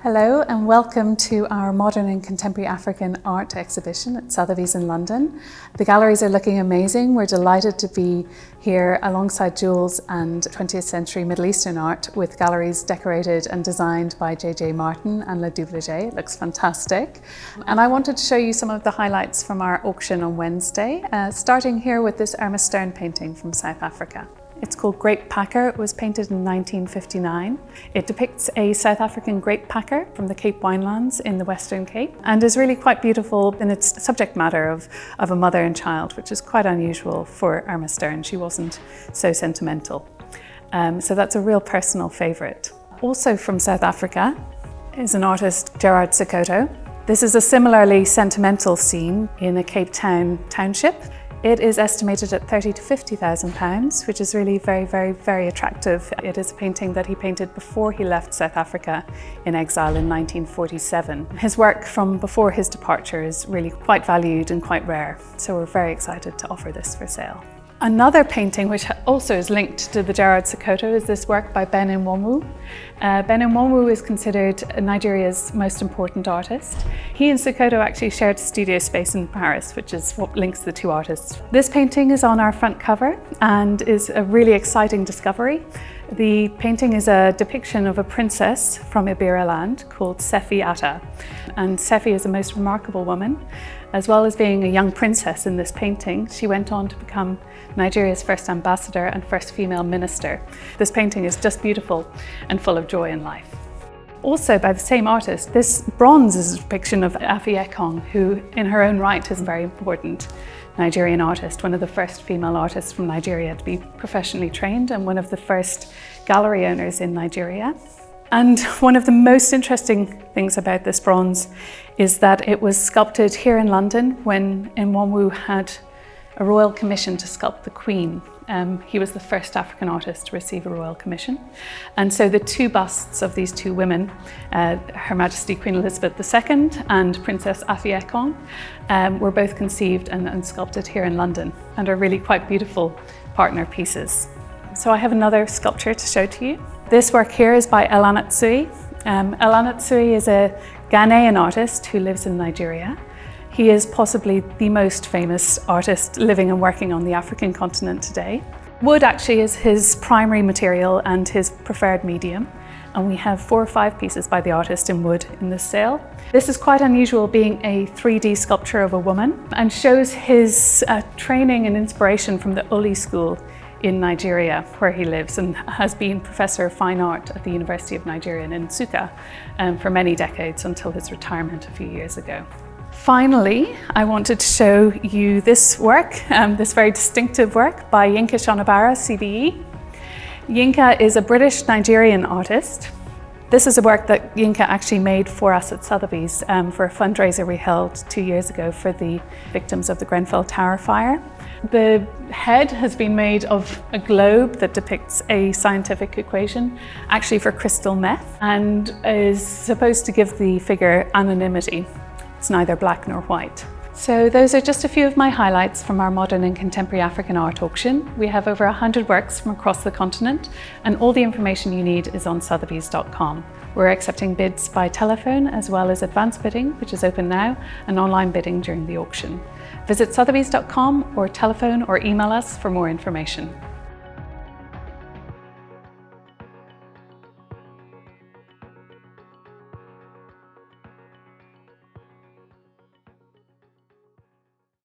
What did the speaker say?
Hello and welcome to our Modern and Contemporary African Art exhibition at Sotheby's in London. The galleries are looking amazing. We're delighted to be here alongside Jewels and 20th century Middle Eastern art with galleries decorated and designed by J.J. Martin and Le Doubliget. It looks fantastic. And I wanted to show you some of the highlights from our auction on Wednesday, starting here with this Irma Stern painting from South Africa. It's called Grape Packer. It was painted in 1959. It depicts a South African grape packer from the Cape Winelands in the Western Cape and is really quite beautiful in its subject matter of a mother and child, which is quite unusual for Irma Stern. She wasn't so sentimental. So that's a real personal favourite. Also from South Africa is an artist, GERARD SEKOTO. This is a similarly sentimental scene in a Cape Town township. It is estimated at £30,000 to £50,000, which is really very attractive. It is a painting that he painted before he left South Africa in exile in 1947. His work from before his departure is really quite valued and quite rare, so we're very excited to offer this for sale. Another painting which also is linked to the GERARD SEKOTO is this work by Ben Nwonwu. Ben Nwonwu is considered Nigeria's most important artist. He and SEKOTO actually shared a studio space in Paris, which is what links the two artists. This painting is on our front cover and is a really exciting discovery. The painting is a depiction of a princess from Ibera land called Sefi Atta. And Sefi is a most remarkable woman. As well as being a young princess in this painting, she went on to become Nigeria's first ambassador and first female minister. This painting is just beautiful and full of joy in life. Also by the same artist, this bronze is a depiction of Afi Ekong, who in her own right is a very important Nigerian artist, one of the first female artists from Nigeria to be professionally trained and one of the first gallery owners in Nigeria. And one of the most interesting things about this bronze is that it was sculpted here in London when Nwonwu had a royal commission to sculpt the Queen. He was the first African artist to receive a royal commission. And so the two busts of these two women, Her Majesty Queen Elizabeth II and Princess Afi Ekong, were both conceived and sculpted here in London and are really quite beautiful partner pieces. So I have another sculpture to show to you. This work here is by ANATSUI. ANATSUI is a Ghanaian artist who lives in Nigeria. He is possibly the most famous artist living and working on the African continent today. Wood actually is his primary material and his preferred medium, and we have 4 or 5 pieces by the artist in wood in this sale. This is quite unusual, being a 3D sculpture of a woman, and shows his training and inspiration from the Owing school in Nigeria, where he lives and has been Professor of Fine Art at the University of Nigeria in Nsukka for many decades until his retirement a few years ago. Finally, I wanted to show you this work, this very distinctive work by YINKA SHONIBARE, CBE. YINKA is a British-Nigerian artist. This is a work that YINKA actually made for us at Sotheby's for a fundraiser we held 2 years ago for the victims of the Grenfell Tower fire. The head has been made of a globe that depicts a scientific equation, actually for crystal meth, and is supposed to give the figure anonymity. It's neither black nor white. So those are just a few of my highlights from our Modern and Contemporary African Art auction. We have over 100 works from across the continent, and all the information you need is on SOTHEBY'S.com. We're accepting bids by telephone as well as advance bidding, which is open now, and online bidding during the auction. Visit SOTHEBY'S.com or telephone or email us for more information.